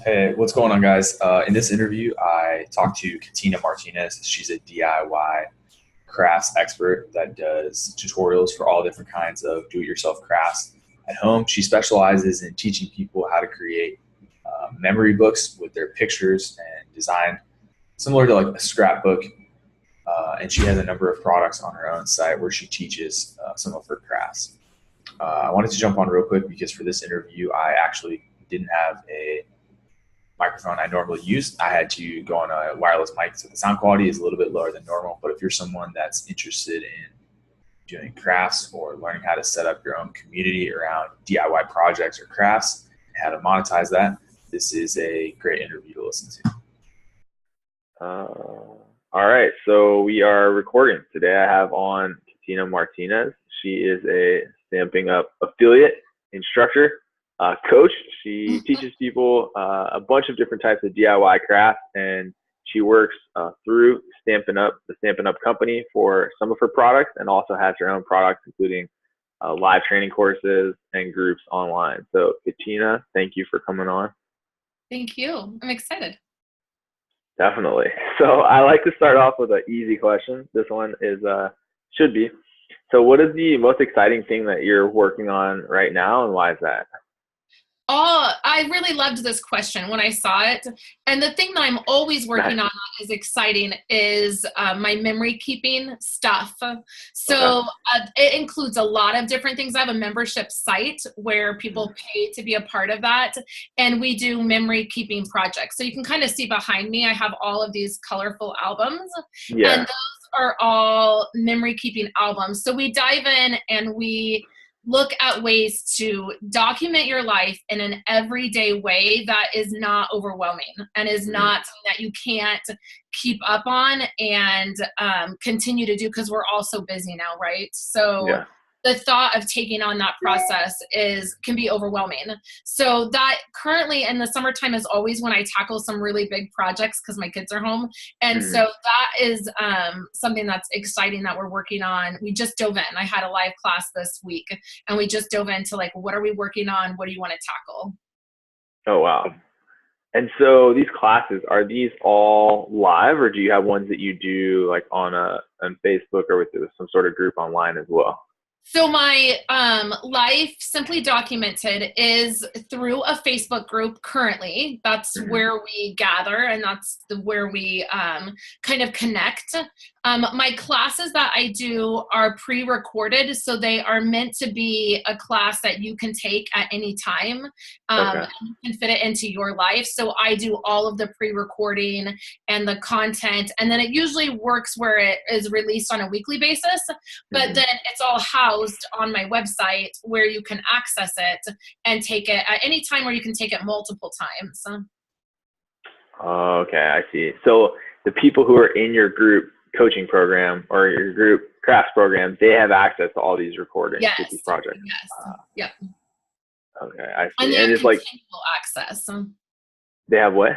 Hey, what's going on, guys? In this interview, I talked to Katina Martinez. She's a DIY crafts expert that does tutorials for all different kinds of do-it-yourself crafts at home. She specializes in teaching people how to create memory books with their pictures and design, similar to like a scrapbook. And she has a number of products on her own site where she teaches some of her crafts. I wanted to jump on real quick because for this interview, I actually didn't have a microphone I normally use. I had to go on a wireless mic, so the sound quality is a little bit lower than normal. But if you're someone that's interested in doing crafts or learning how to set up your own community around DIY projects or crafts, and how to monetize that, this is a great interview to listen to. All right, so we are recording. Today I have on Katina Martinez. She is a Stamping Up affiliate, instructor, coach. She teaches people a bunch of different types of DIY crafts, and she works through Stampin' Up, the Stampin' Up company, for some of her products, and also has her own products, including live training courses and groups online. So Katina, thank you for coming on. Thank you. I'm excited. Definitely. So I like to start off with an easy question. This one is should be. So what is the most exciting thing that you're working on right now, and why is that? Oh, I really loved this question when I saw it. And the thing that I'm always working on is exciting is my memory keeping stuff. So it includes a lot of different things. I have a membership site where people pay to be a part of that. And we do memory keeping projects. So you can kind of see behind me, I have all of these colorful albums. Yeah. And those are all memory keeping albums. So we dive in and we look at ways to document your life in an everyday way that is not overwhelming and is not something that you can't keep up on and continue to do, because we're all so busy now, right? So the thought of taking on that process can be overwhelming. So that currently in the summertime is always when I tackle some really big projects because my kids are home. And so that is something that's exciting that we're working on. We just dove in. I had a live class this week and we just dove into like, what are we working on? What do you want to tackle? Oh, wow. And so these classes, are these all live, or do you have ones that you do like on Facebook or with some sort of group online as well? So my life simply documented is through a Facebook group currently. That's where we gather, and that's where we kind of connect. My classes that I do are pre-recorded, so they are meant to be a class that you can take at any time. And you can fit it into your life. So I do all of the pre-recording and the content, and then it usually works where it is released on a weekly basis, but then it's all housed on my website where you can access it and take it at any time, or you can take it multiple times. Okay, I see. So the people who are in your group coaching program or your group crafts program, they have access to all these recordings with these projects. Yes. Yep. Okay, I see. And they have it's continual access. They have what?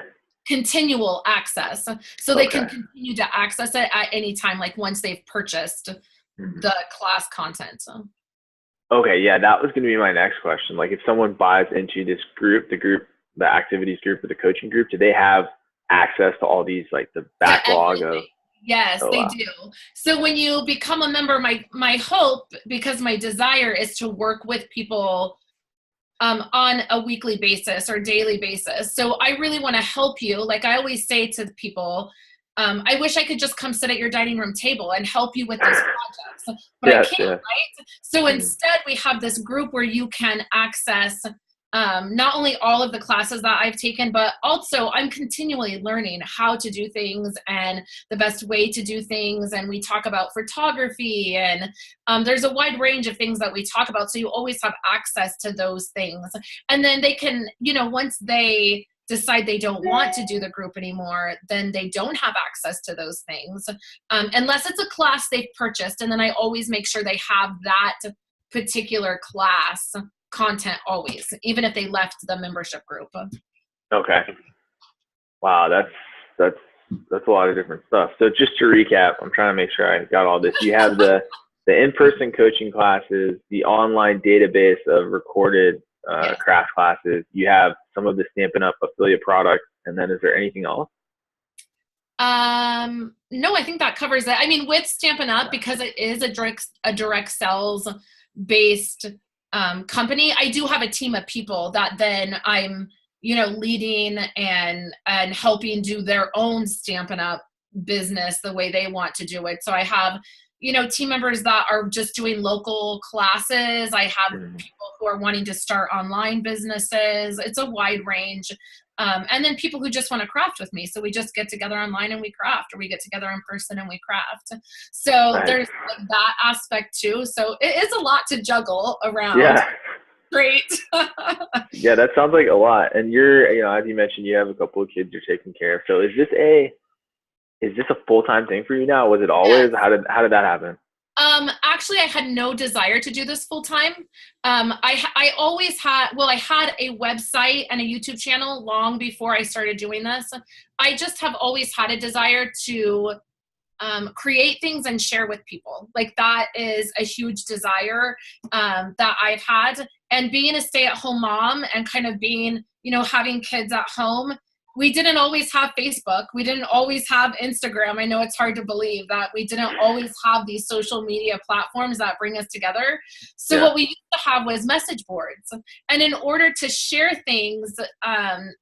Continual access. So they can continue to access it at any time, like once they've purchased the class content. Okay, yeah, that was going to be my next question. Like, if someone buys into this group, the activities group or the coaching group, do they have access to all these, like the backlog of? Yes, they do. So when you become a member, my hope, because my desire is to work with people on a weekly basis or daily basis. So I really want to help you. Like I always say to people, I wish I could just come sit at your dining room table and help you with those projects, but I can't, right? So instead we have this group where you can access not only all of the classes that I've taken, but also I'm continually learning how to do things and the best way to do things. And we talk about photography, and there's a wide range of things that we talk about. So you always have access to those things. And then they can, once they decide they don't want to do the group anymore, then they don't have access to those things unless it's a class they've purchased. And then I always make sure they have that particular class content always, even if they left the membership group. Okay. Wow, that's a lot of different stuff. So just to recap, I'm trying to make sure I got all this. You have the in-person coaching classes, the online database of recorded Yes. craft classes. You have some of the Stampin' Up! Affiliate products. And then is there anything else? No, I think that covers it. I mean, with Stampin' Up, because it is a direct sales based company, I do have a team of people that then I'm, leading and helping do their own Stampin' Up business the way they want to do it. So I have, team members that are just doing local classes. I have people who are wanting to start online businesses. It's a wide range. And then people who just want to craft with me. So we just get together online and we craft, or we get together in person and we craft. So Right. there's like that aspect too. So it is a lot to juggle around. Yeah. Great. Yeah, that sounds like a lot. And you're, as you mentioned, you have a couple of kids you're taking care of. So is this a full-time thing for you now? Was it always? Yes. How did that happen? Actually, I had no desire to do this full time. I always had, I had a website and a YouTube channel long before I started doing this. I just have always had a desire to create things and share with people. Like that is a huge desire that I've had. And being a stay-at-home mom and kind of being, having kids at home, we didn't always have Facebook. We didn't always have Instagram. I know it's hard to believe that we didn't always have these social media platforms that bring us together. So what we used to have was message boards. And in order to share things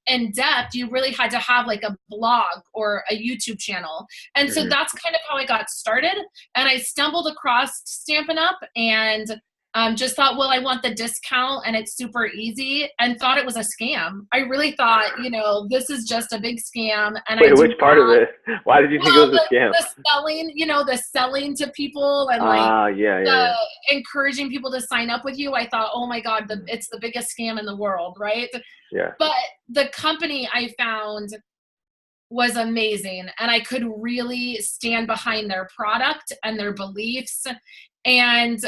in depth, you really had to have like a blog or a YouTube channel. And so that's kind of how I got started. And I stumbled across Stampin' Up! And just thought, I want the discount and it's super easy, and thought it was a scam. I really thought, this is just a big scam. And wait, which part of it? Why did you think it was a scam? The selling, the selling to people and encouraging people to sign up with you. I thought, oh my God, it's the biggest scam in the world, right? Yeah. But the company I found was amazing, and I could really stand behind their product and their beliefs. And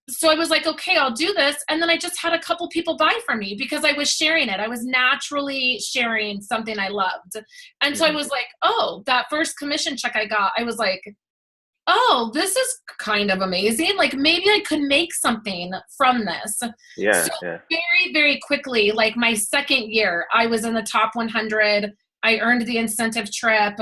so I was like, okay, I'll do this. And then I just had a couple people buy from me because I was sharing it. I was naturally sharing something I loved. And so I was like, oh, that first commission check I got, I was like, oh, this is kind of amazing. Like maybe I could make something from this. Yeah. So very, very quickly, like my second year, I was in the top 100. I earned the incentive trip.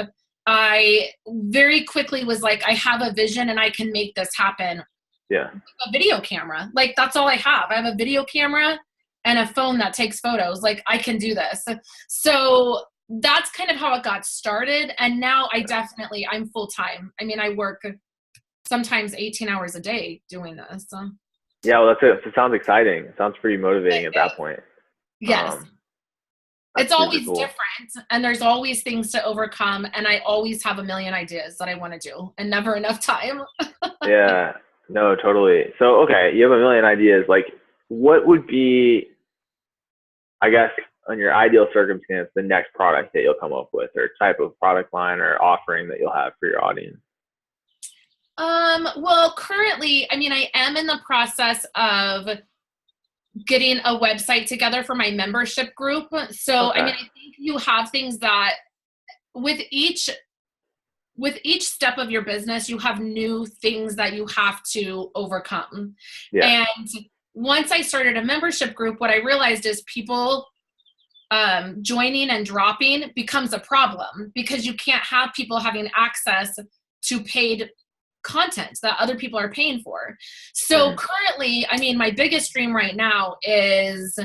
I very quickly was like, I have a vision and I can make this happen. Yeah. A video camera. Like that's all I have. I have a video camera and a phone that takes photos. Like I can do this. So that's kind of how it got started. And now I'm full time. I mean, I work sometimes 18 hours a day doing this. So. Yeah. Well, that's it. It sounds exciting. It sounds pretty motivating at that point. Yes. It's always different, and there's always things to overcome, and I always have a million ideas that I want to do and never enough time. Yeah, no, totally. So, okay, you have a million ideas. Like, what would be, I guess, on your ideal circumstance, the next product that you'll come up with, or type of product line or offering that you'll have for your audience? Well, currently, I mean, I am in the process of getting a website together for my membership group. So, I mean, I think you have things that with each step of your business, you have new things that you have to overcome. Yeah. And once I started a membership group, what I realized is people joining and dropping becomes a problem because you can't have people having access to paid content that other people are paying for. So currently, I mean, my biggest dream right now is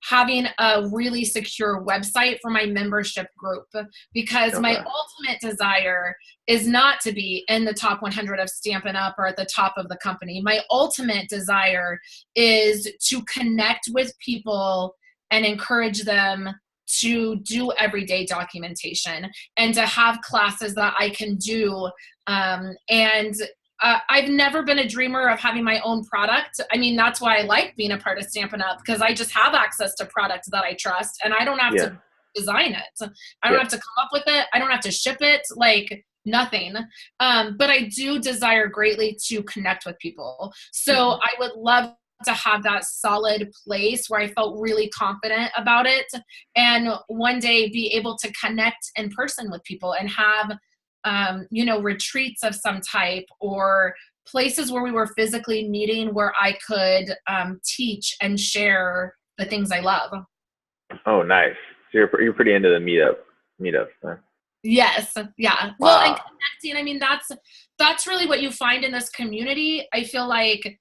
having a really secure website for my membership group, because my ultimate desire is not to be in the top 100 of Stampin' Up! Or at the top of the company. My ultimate desire is to connect with people and encourage them to do everyday documentation and to have classes that I can do. I've never been a dreamer of having my own product. I mean, that's why I like being a part of Stampin' Up! Because I just have access to products that I trust, and I don't have to design it. I don't have to come up with it. I don't have to ship it, like nothing. But I do desire greatly to connect with people. So I would love to have that solid place where I felt really confident about it, and one day be able to connect in person with people and have retreats of some type, or places where we were physically meeting where I could teach and share the things I love. Oh, nice. So you're pretty into the meetups, huh? Yes. Yeah. Well, and Wow. connecting, I mean, that's really what you find in this community. I feel like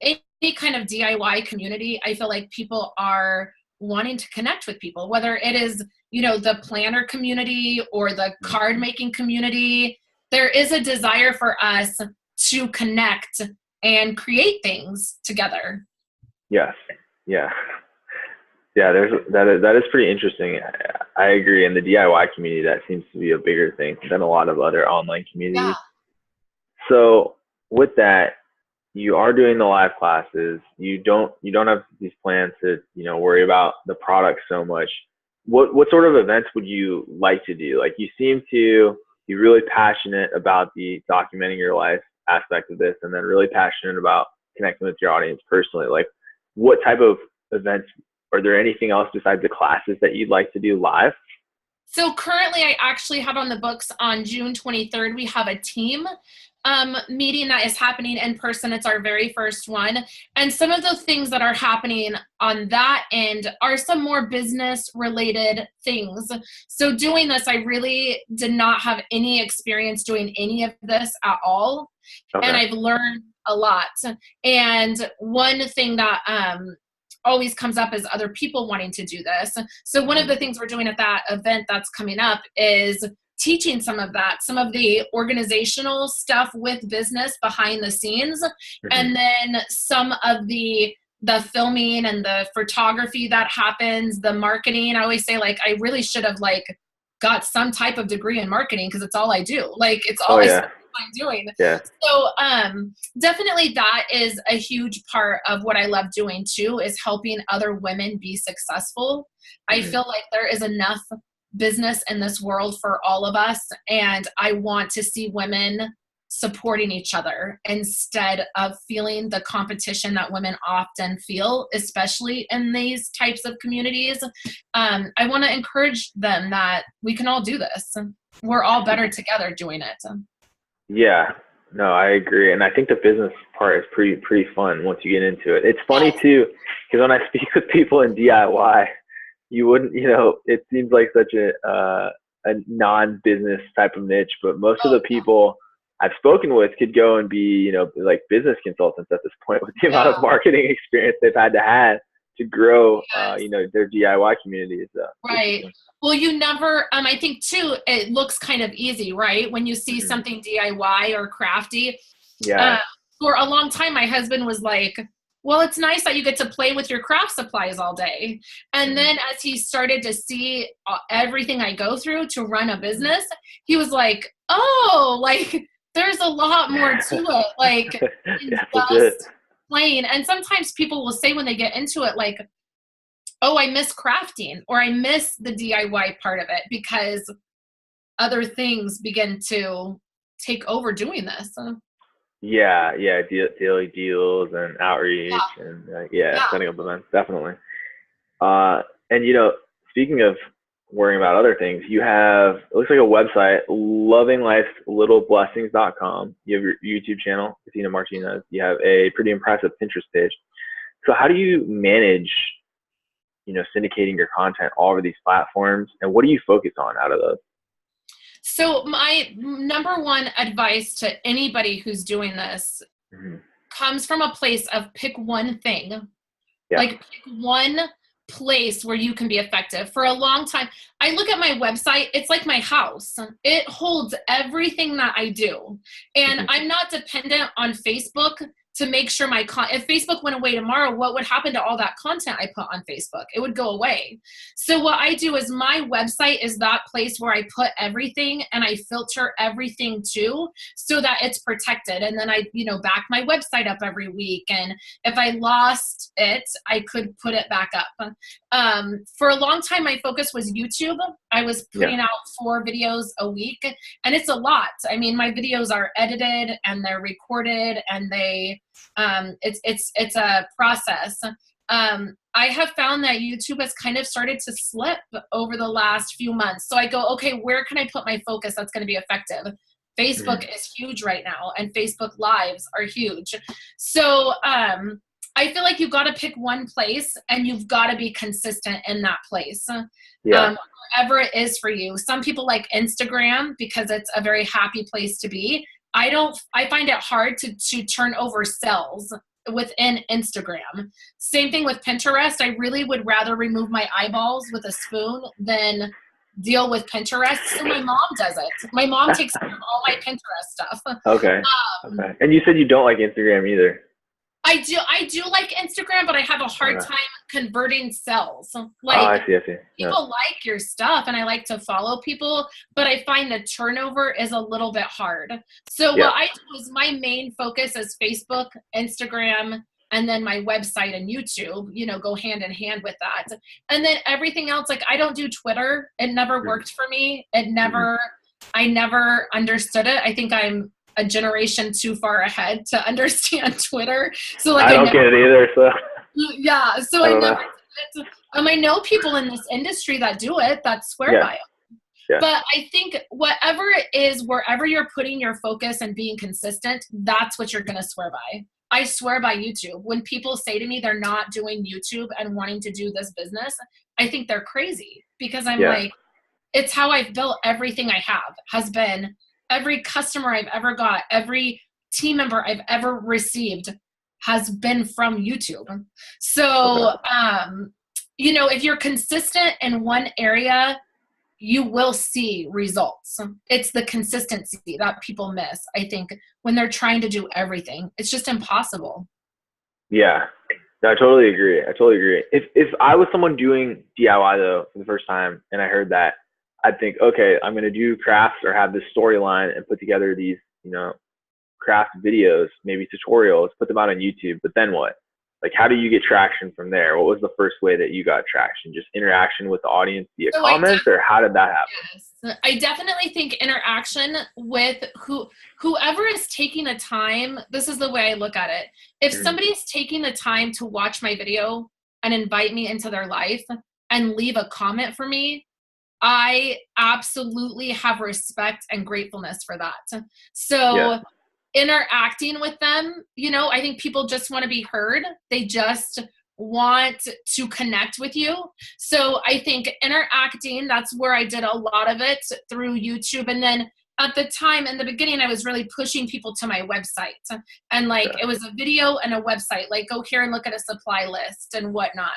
any kind of DIY community, I feel like people are wanting to connect with people, whether it is, the planner community or the card making community. There is a desire for us to connect and create things together. Yes. Yeah. Yeah, that is pretty interesting. I agree. In the DIY community, that seems to be a bigger thing than a lot of other online communities. Yeah. So with that, you are doing the live classes. You don't have these plans to worry about the product so much. What sort of events would you like to do? Like, you seem to be really passionate about the documenting your life aspect of this, and then really passionate about connecting with your audience personally. Like, what type of events? Are there anything else besides the classes that you'd like to do live? So currently I actually have on the books on June 23rd, we have a team meeting that is happening in person. It's our very first one. And some of the things that are happening on that end are some more business related things. So doing this, I really did not have any experience doing any of this at all. Okay. And I've learned a lot. And one thing that always comes up is other people wanting to do this. So one of the things we're doing at that event that's coming up is teaching some of the organizational stuff with business behind the scenes, and then some of the filming and the photography that happens, the marketing. I always say, like, I really should have got some type of degree in marketing, because it's all I do. Like, it's all I'm doing. Yeah. So definitely that is a huge part of what I love doing too, is helping other women be successful. I feel like there is enough business in this world for all of us, and I want to see women supporting each other instead of feeling the competition that women often feel, especially in these types of communities. I want to encourage them that we can all do this. We're all better together doing it. Yeah, no, I agree. And I think the business part is pretty fun once you get into it. It's funny too, because when I speak with people in DIY, you wouldn't, it seems like such a non-business type of niche, but most of the people I've spoken with could go and be, like business consultants at this point, with the amount of marketing experience they've had to grow, their DIY communities. Right. Well, you never, I think too, it looks kind of easy, right? When you see something DIY or crafty. Yeah. For a long time, my husband was like, well, it's nice that you get to play with your craft supplies all day. And then as he started to see everything I go through to run a business, he was like, oh, like, there's a lot more to it. Like, just playing. And sometimes people will say when they get into it, like, oh, I miss crafting, or I miss the DIY part of it, because other things begin to take over doing this. Yeah, daily deals and outreach and setting up events, definitely. And speaking of worrying about other things, you have, it looks like a website, lovinglife'slittle blessings.com. You have your YouTube channel, Katina Martinez. You have a pretty impressive Pinterest page. So how do you manage, syndicating your content all over these platforms, and what do you focus on out of those? So my number one advice to anybody who's doing this comes from a place of pick one thing. Like, pick one place where you can be effective. For a long time, I look at my website, it's like my house. It holds everything that I do. And I'm not dependent on Facebook to make sure if Facebook went away tomorrow, what would happen to all that content I put on Facebook? It would go away. So what I do is, my website is that place where I put everything, and I filter everything too, so that it's protected. And then I, back my website up every week. And if I lost it, I could put it back up. For a long time, my focus was YouTube. I was putting out 4 videos a week, and it's a lot. I mean, my videos are edited and they're recorded, and it's a process. I have found that YouTube has kind of started to slip over the last few months. So I go, okay, where can I put my focus that's going to be effective? Facebook is huge right now, and Facebook Lives are huge. So I feel like you got to pick one place and you've got to be consistent in that place. Yeah. Wherever it is for you. Some people like Instagram because it's a very happy place to be. I find it hard to turn over sales within Instagram. Same thing with Pinterest. I really would rather remove my eyeballs with a spoon than deal with Pinterest. So my mom does it. My mom takes care of all my Pinterest stuff. Okay. Okay. And you said you don't like Instagram either. I do like Instagram, but I have a hard time converting sales. Like, I see. people like your stuff and I like to follow people, but I find the turnover is a little bit hard. So what I do is my main focus is Facebook, Instagram, and then my website and YouTube, go hand in hand with that. And then everything else, like I don't do Twitter. It never worked for me. I never understood it. I think I'm a generation too far ahead to understand Twitter. So like I don't get it either. So yeah, so I never did it. I know people in this industry that do it, that swear by it. Yeah. But I think whatever it is, wherever you're putting your focus and being consistent, that's what you're going to swear by. I swear by YouTube. When people say to me they're not doing YouTube and wanting to do this business, I think they're crazy because I'm like, it's how I've built everything I have, has been every customer I've ever got, every team member I've ever received has been from YouTube. So, if you're consistent in one area, you will see results. It's the consistency that people miss, I think, when they're trying to do everything. It's just impossible. Yeah, no, I totally agree. If I was someone doing DIY though for the first time and I heard that, I'd think, okay, I'm going to do crafts or have this storyline and put together these, craft videos, maybe tutorials, put them out on YouTube. But then what? Like, how do you get traction from there? What was the first way that you got traction? Just interaction with the audience via comments, or how did that happen? Yes, I definitely think interaction with whoever is taking the time. This is the way I look at it. If somebody's taking the time to watch my video and invite me into their life and leave a comment for me, I absolutely have respect and gratefulness for that. So interacting with them, I think people just want to be heard. They just want to connect with you. So I think interacting, that's where I did a lot of it through YouTube. And then at the time, in the beginning, I was really pushing people to my website. And it was a video and a website, like go here and look at a supply list and whatnot.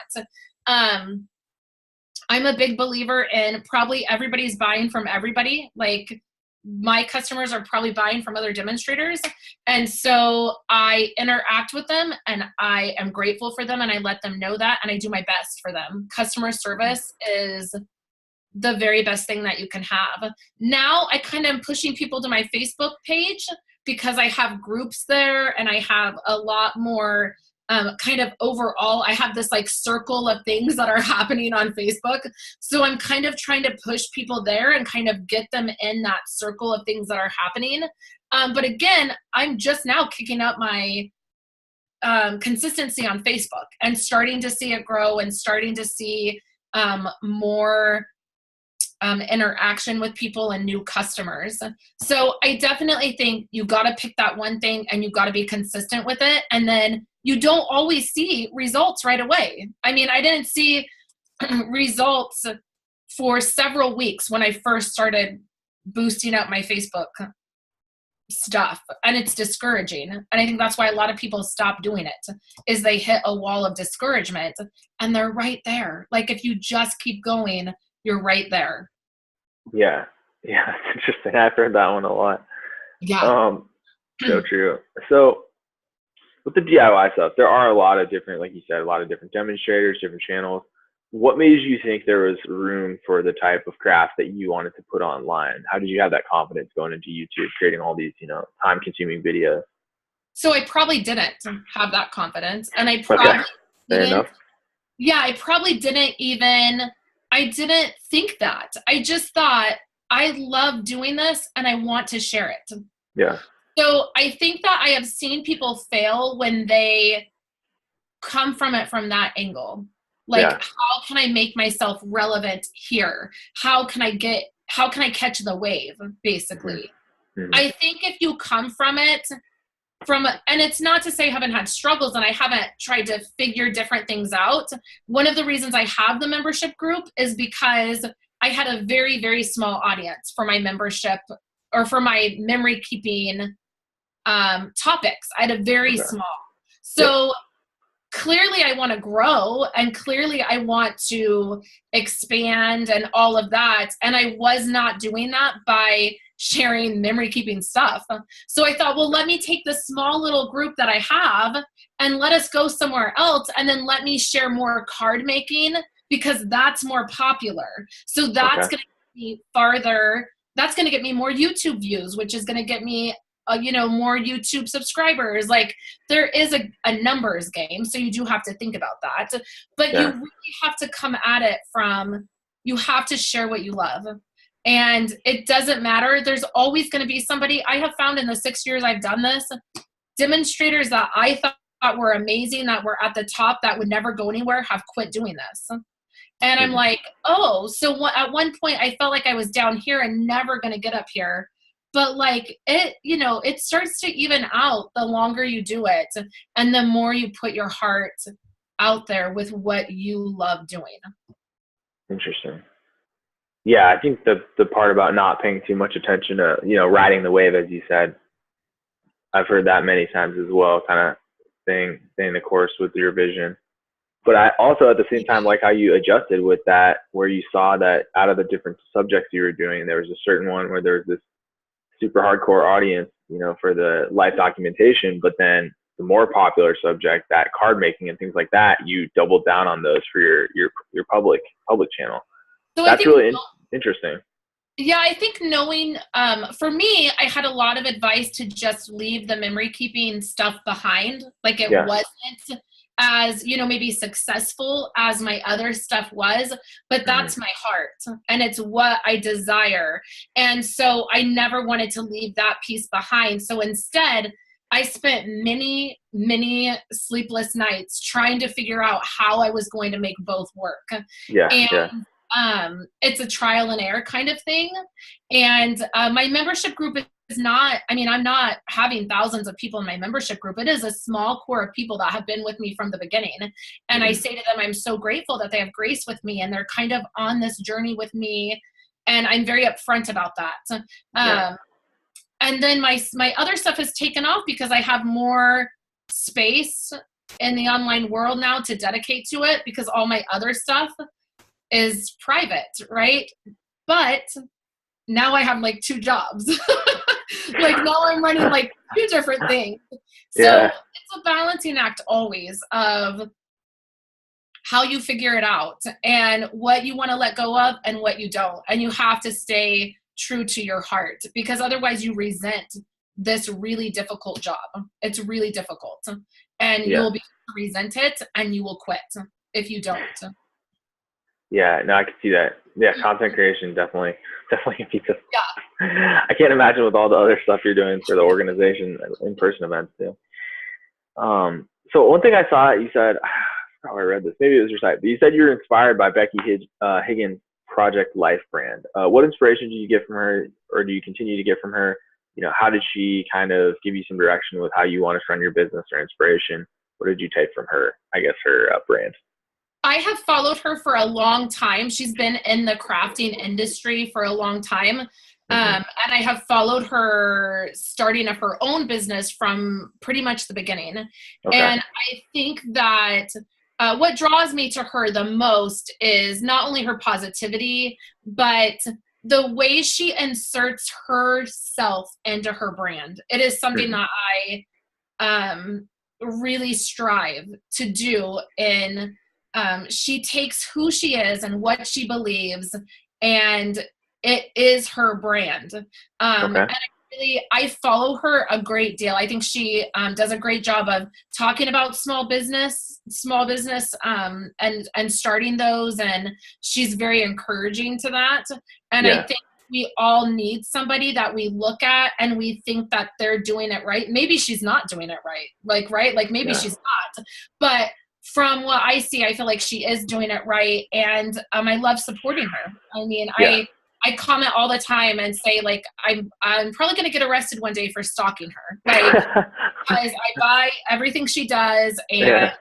I'm a big believer in probably everybody's buying from everybody. Like my customers are probably buying from other demonstrators. And so I interact with them and I am grateful for them and I let them know that and I do my best for them. Customer service is the very best thing that you can have. Now I kind of am pushing people to my Facebook page because I have groups there and I have a lot more kind of overall, I have this circle of things that are happening on Facebook. So I'm kind of trying to push people there and kind of get them in that circle of things that are happening. But again, I'm just now kicking up my consistency on Facebook and starting to see it grow and starting to see more interaction with people and new customers. So I definitely think you got to pick that one thing and you got to be consistent with it. And then you don't always see results right away. I mean, I didn't see results for several weeks when I first started boosting up my Facebook stuff, and it's discouraging. And I think that's why a lot of people stop doing it, is they hit a wall of discouragement and they're right there. Like if you just keep going, you're right there. Yeah, it's interesting. I've heard that one a lot. Yeah. So true. So with the DIY stuff, there are a lot of different, like you said, a lot of different demonstrators, different channels. What made you think there was room for the type of craft that you wanted to put online? How did you have that confidence going into YouTube, creating all these, time-consuming videos? So I probably didn't have that confidence, and I probably Fair enough. Yeah, I probably didn't even. I didn't think that. I just thought I love doing this, and I want to share it. Yeah. So I think that I have seen people fail when they come from it from that angle. How can I make myself relevant here? How can I catch the wave, basically? Mm-hmm. I think if you come from it and it's not to say I haven't had struggles and I haven't tried to figure different things out. One of the reasons I have the membership group is because I had a very, very small audience for my membership or for my memory keeping topics. I had a very small. So clearly I want to grow and clearly I want to expand and all of that. And I was not doing that by sharing memory keeping stuff. So I thought, well, let me take this small little group that I have and let us go somewhere else. And then let me share more card making because that's more popular. So that's going to get me farther. That's going to get me more YouTube views, which is going to get me more YouTube subscribers. Like there is a numbers game. So you do have to think about that, but you really have to come at it from, you have to share what you love. And it doesn't matter. There's always going to be somebody. I have found in the 6 years I've done this, demonstrators that I thought were amazing, that were at the top, that would never go anywhere, have quit doing this. And I'm like, oh, so at one point I felt like I was down here and never going to get up here. But like it starts to even out the longer you do it and the more you put your heart out there with what you love doing. Interesting. Yeah, I think the part about not paying too much attention to, riding the wave, as you said, I've heard that many times as well, kind of staying the course with your vision. But I also at the same time like how you adjusted with that, where you saw that out of the different subjects you were doing, there was a certain one where there was this super hardcore audience, for the life documentation, but then the more popular subject, that card making and things like that, you doubled down on those for your public channel. So that's really interesting. Yeah, I think knowing, for me, I had a lot of advice to just leave the memory keeping stuff behind. Like it wasn't as, maybe successful as my other stuff was, but that's my heart and it's what I desire. And so I never wanted to leave that piece behind. So instead, I spent many, many sleepless nights trying to figure out how I was going to make both work. It's a trial and error kind of thing. And my membership group is not, I'm not having thousands of people in my membership group. It is a small core of people that have been with me from the beginning. And I say to them, I'm so grateful that they have grace with me and they're kind of on this journey with me. And I'm very upfront about that. And then my other stuff has taken off because I have more space in the online world now to dedicate to it because all my other stuff is private, right? But now I have like 2 jobs. Like now I'm running like 2 different things. So it's a balancing act always of how you figure it out and what you want to let go of and what you don't. And you have to stay true to your heart because otherwise you resent this really difficult job. It's really difficult and you'll be resent it and you will quit if you don't. Yeah, no, I can see that. Yeah, content creation definitely because I can't imagine with all the other stuff you're doing for the organization, in-person events too. So one thing I saw, you said, I read this, maybe it was your site, but you said you were inspired by Becky Higgins' Project Life brand. What inspiration did you get from her, or do you continue to get from her? How did she kind of give you some direction with how you want to run your business or inspiration? What did you take from her, I guess, her brand? I have followed her for a long time. She's been in the crafting industry for a long time. And I have followed her starting of her own business from pretty much the beginning. And I think that what draws me to her the most is not only her positivity, but the way she inserts herself into her brand. It is something that I really strive to do in she takes who she is and what she believes, and it is her brand. And I follow her a great deal. I think she does a great job of talking about small business, and starting those. And she's very encouraging to that. And I think we all need somebody that we look at and we think that they're doing it right. Maybe she's not doing it right. Like maybe she's not, but from what I see, I feel like she is doing it right. And I love supporting her. I I comment all the time and say, like, I'm probably going to get arrested one day for stalking her. Like, because I buy everything she does, and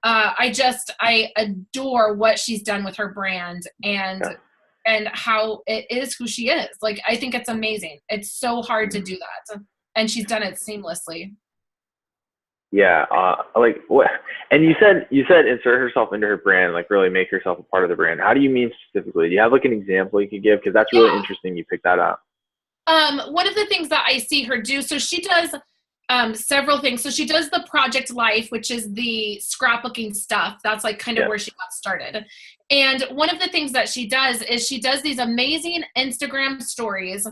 I adore what she's done with her brand and how it is who she is. Like, I think it's amazing. It's so hard to do that. And she's done it seamlessly. Yeah. Like what? And you said insert herself into her brand, like really make herself a part of the brand. How do you mean specifically? Do you have like an example you could give? Because that's really interesting. You picked that up. One of the things that I see her do, so she does several things. So she does the Project Life, which is the scrapbooking stuff. That's like kind of where she got started. And one of the things that she does is she does these amazing Instagram stories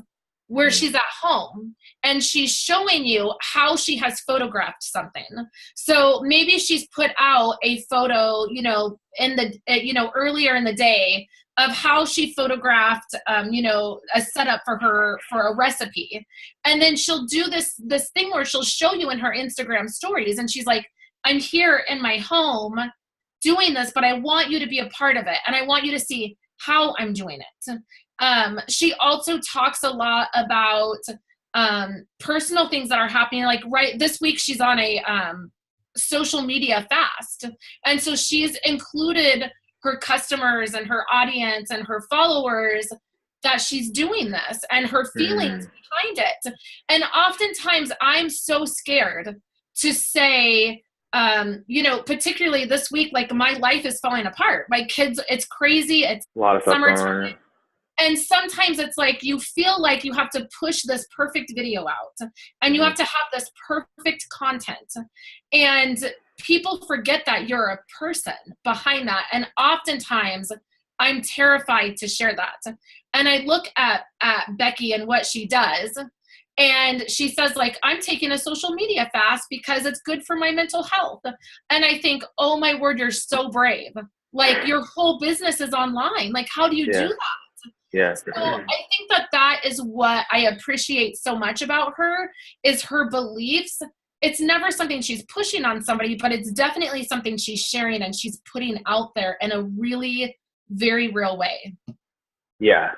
where she's at home and she's showing you how she has photographed something. So maybe she's put out a photo, you know, in the, you know, earlier in the day of how she photographed, you know, a setup for a recipe. And then she'll do this thing where she'll show you in her Instagram stories. And she's like, I'm here in my home doing this, but I want you to be a part of it. And I want you to see how I'm doing it. She also talks a lot about personal things that are happening. Like right this week, she's on a social media fast. And so she's included her customers and her audience and her followers that she's doing this and her feelings behind it. And oftentimes I'm so scared to say, you know, particularly this week, like my life is falling apart. My kids, it's crazy. It's a lot of summertime. And sometimes it's like you feel like you have to push this perfect video out and you have to have this perfect content. And people forget that you're a person behind that. And oftentimes I'm terrified to share that. And I look at Becky and what she does. And she says, like, I'm taking a social media fast because it's good for my mental health. And I think, oh my word, you're so brave. Like your whole business is online. Like, how do you do that? Yeah. So I think that is what I appreciate so much about her is her beliefs. It's never something she's pushing on somebody, but it's definitely something she's sharing and she's putting out there in a really very real way. Yeah.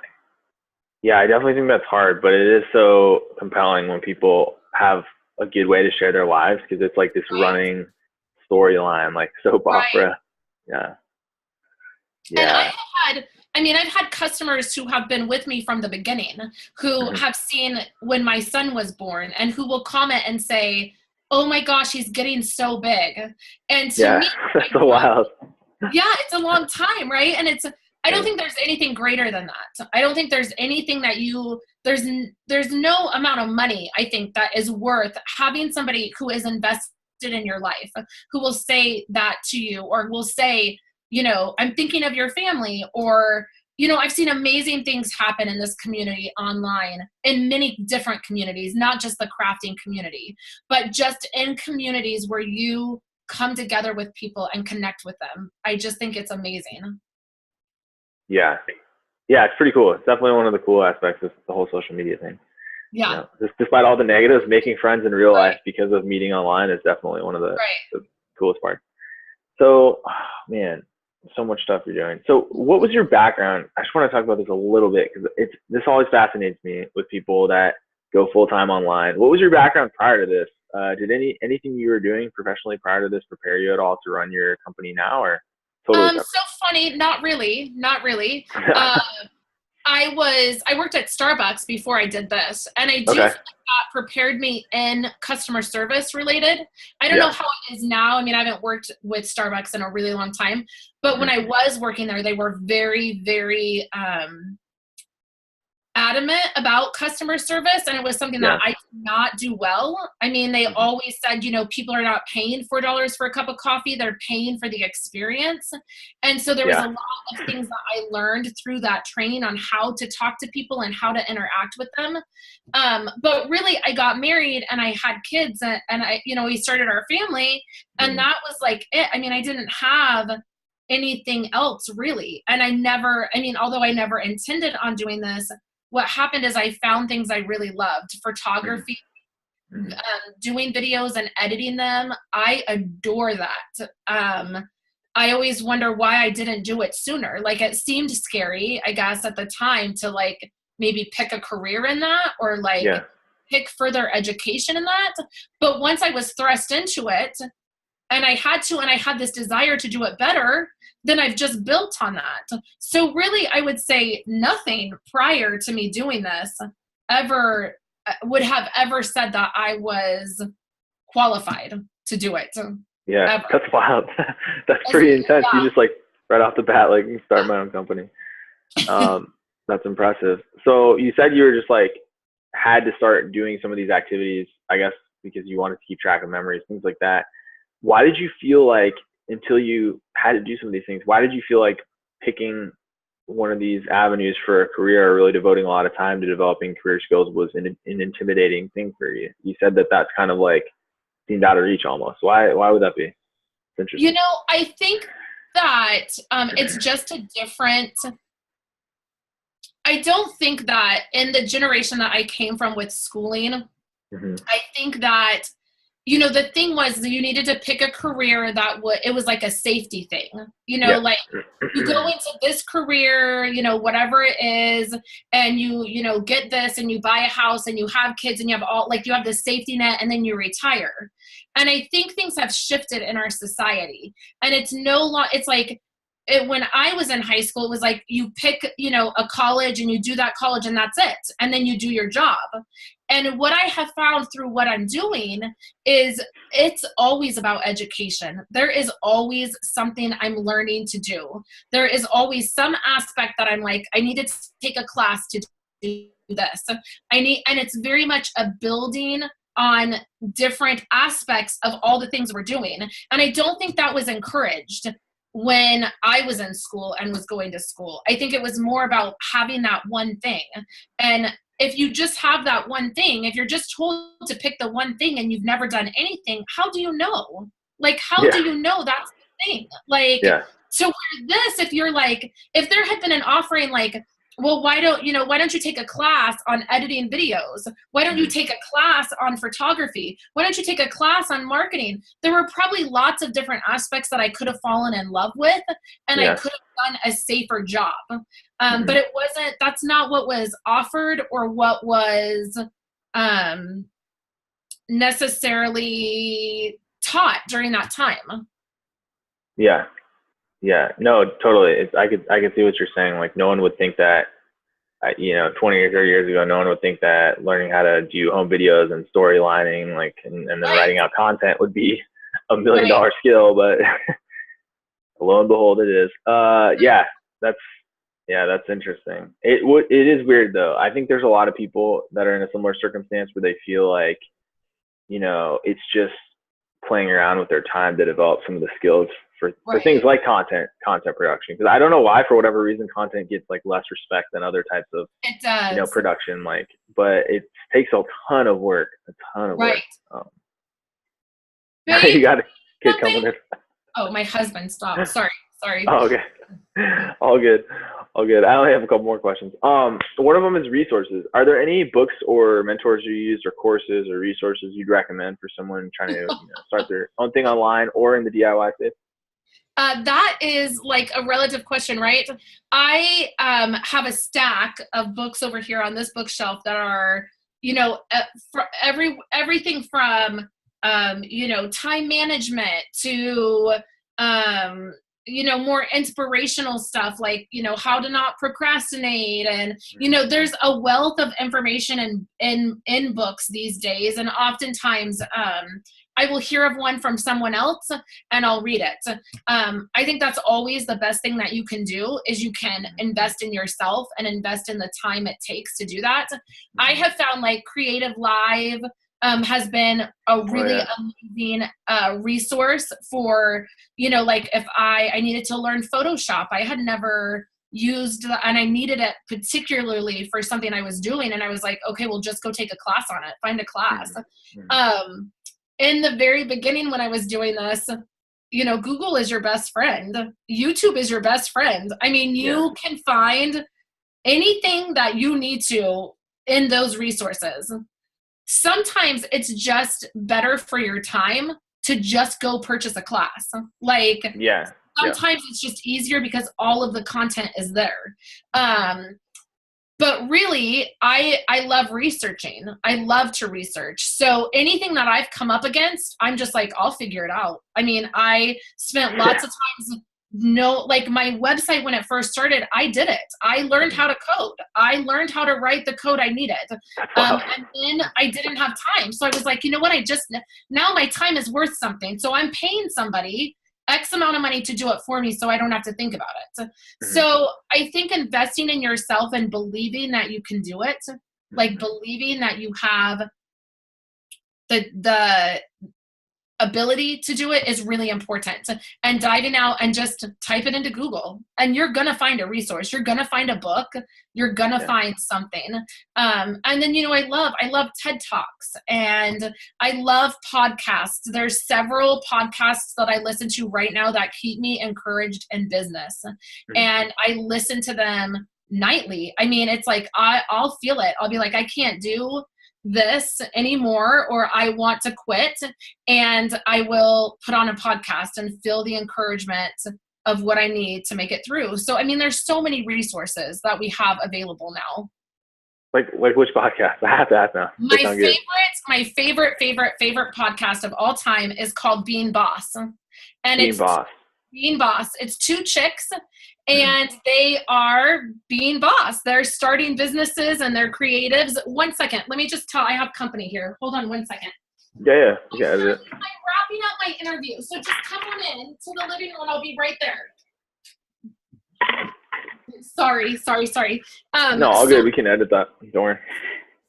Yeah, I definitely think that's hard, but it is so compelling when people have a good way to share their lives because it's like this running storyline, like soap opera. Yeah. Yeah. And I've had customers who have been with me from the beginning who have seen when my son was born and who will comment and say, oh my gosh, he's getting so big. And to me, that's so wild. Yeah, it's a long time, right? And I don't think there's anything greater than that. I don't think there's anything that there's no amount of money, I think, that is worth having somebody who is invested in your life, who will say that to you or will say, you know, I'm thinking of your family, or, you know, I've seen amazing things happen in this community online, in many different communities, not just the crafting community, but just in communities where you come together with people and connect with them. I just think it's amazing. Yeah. Yeah, it's pretty cool. It's definitely one of the cool aspects of the whole social media thing. Yeah. You know, despite all the negatives, making friends in real life because of meeting online is definitely one of the coolest parts. So, man, so much stuff you're doing. So what was your background? I just want to talk about this a little bit because this always fascinates me with people that go full-time online. What was your background prior to this? Did anything you were doing professionally prior to this prepare you at all to run your company now, or totally separate? So funny, not really. I worked at Starbucks before I did this, and I do feel like that prepared me in customer service related. I don't know how it is now. I mean, I haven't worked with Starbucks in a really long time, but when I was working there, they were very, very adamant about customer service, and it was something that I did not do well. I mean, they always said, you know, people are not paying $4 for a cup of coffee, they're paying for the experience. And so there was a lot of things that I learned through that training on how to talk to people and how to interact with them. But really, I got married and I had kids, and I, you know, we started our family, and that was like it. I mean, I didn't have anything else really. And although I never intended on doing this, what happened is I found things I really loved. Photography, doing videos and editing them. I adore that. I always wonder why I didn't do it sooner. Like, it seemed scary, I guess, at the time to like maybe pick a career in that, or like pick further education in that. But once I was thrust into it, and I had this desire to do it better, then I've just built on that. So really, I would say nothing prior to me doing this ever would have ever said that I was qualified to do it. Yeah, ever. That's wild. That's pretty intense. Yeah. You just like right off the bat, like start my own company. That's impressive. So you said you were just like had to start doing some of these activities, I guess, because you wanted to keep track of memories, things like that. Why did you feel like, until you had to do some of these things, why did you feel like picking one of these avenues for a career, or really devoting a lot of time to developing career skills, was an intimidating thing for you? You said that that's kind of like seemed out of reach almost. Why would that be? It's interesting. You know, I think that it's just a different, I don't think that in the generation that I came from with schooling, I think that, you know, the thing was you needed to pick a career that it was like a safety thing, you know, like you go into this career, you know, whatever it is, and you know, get this and you buy a house and you have kids and you have all, like, you have this safety net and then you retire. And I think things have shifted in our society, and it's it's like, when I was in high school, it was like you pick, you know, a college and you do that college and that's it. And then you do your job. And what I have found through what I'm doing is it's always about education. There is always something I'm learning to do. There is always some aspect that I'm like, I need to take a class to do this. And it's very much a building on different aspects of all the things we're doing. And I don't think that was encouraged when I was in school and was going to school. I think it was more about having that one thing. And if you just have that one thing, if you're just told to pick the one thing and you've never done anything, how do you know? Like, how do you know that's the thing? Like, so where this, if you're like, if there had been an offering like, well, why don't you take a class on editing videos? Why don't you take a class on photography? Why don't you take a class on marketing? There were probably lots of different aspects that I could have fallen in love with, and I could have done a safer job. But it wasn't, that's not what was offered or what was necessarily taught during that time. Yeah, no, totally. I could see what you're saying. Like, no one would think that, 20 or 30 years ago, no one would think that learning how to do home videos and storylining, like, and then writing out content would be $1 million skill. But lo and behold, it is. That's interesting. It is weird though. I think there's a lot of people that are in a similar circumstance where they feel like, it's just playing around with their time to develop some of the skills for things like content production. Because I don't know why, for whatever reason, content gets like less respect than other types of production. Like, but it takes a ton of work. Work. You got a kid coming in. Oh, my husband stopped. Sorry. Oh, okay. All good. I only have a couple more questions. One of them is resources. Are there any books or mentors you use, or courses or resources you'd recommend for someone trying to start their own thing online or in the DIY space? That is like a relative question, right? I have a stack of books over here on this bookshelf that are, everything from, time management to, more inspirational stuff like, how to not procrastinate. And, there's a wealth of information in books these days. And oftentimes, I will hear of one from someone else and I'll read it. I think that's always the best thing that you can do, is you can invest in yourself and invest in the time it takes to do that. I have found like Creative Live has been a really amazing resource for, like if I needed to learn Photoshop. I had never used and I needed it particularly for something I was doing. And I was like, okay, well, just go take a class on it, find a class. In the very beginning when I was doing this, Google is your best friend. YouTube is your best friend. I mean, you can find anything that you need to in those resources. Sometimes it's just better for your time to just go purchase a class. Like, sometimes it's just easier because all of the content is there. But really, I love researching. I love to research. So anything that I've come up against, I'm just like, I'll figure it out. I mean, I spent lots of times, like my website when it first started, I did it. I learned how to code. I learned how to write the code I needed. And then I didn't have time. So I was like, you know what? Now my time is worth something. So I'm paying somebody X amount of money to do it for me so I don't have to think about it. So I think investing in yourself and believing that you can do it, like believing that you have the ability to do it is really important. And diving out and just type it into Google and you're going to find a resource. You're going to find a book. You're going to find something. And then, I love TED Talks and I love podcasts. There's several podcasts that I listen to right now that keep me encouraged in business. And I listen to them nightly. I mean, it's like, I'll feel it. I'll be like, I can't do this anymore, or I want to quit, and I will put on a podcast and feel the encouragement of what I need to make it through. So, I mean, there's so many resources that we have available now. Like which podcast? I have to ask now. My favorite podcast of all time is called Being Boss. And Being Boss. It's two chicks and they are being boss. They're starting businesses and they're creatives. 1 second. Let me just I have company here. Hold on 1 second. Yeah. I'm wrapping up my interview. So just come on in to the living room. I'll be right there. Sorry. No, all good. We can edit that. Don't worry.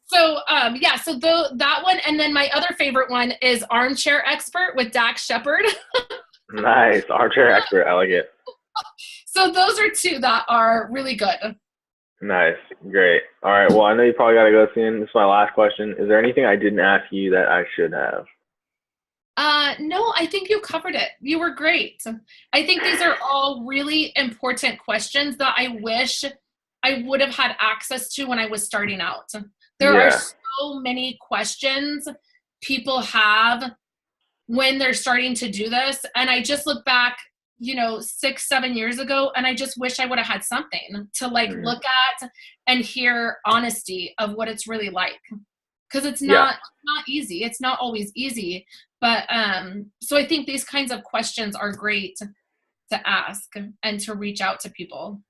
So, that one. And then my other favorite one is Armchair Expert with Dax Shepard. Nice. Armchair Expert. I like it. So those are two that are really good. Nice. Great. All right. Well, I know you probably got to go soon. This is my last question. Is there anything I didn't ask you that I should have? No, I think you covered it. You were great. I think these are all really important questions that I wish I would have had access to when I was starting out. There are so many questions people have when they're starting to do this. And I just look back, 6-7 years ago, and I just wish I would have had something to look at and hear honesty of what it's really like. Because it's not easy. It's not always easy. But so I think these kinds of questions are great to ask and to reach out to people.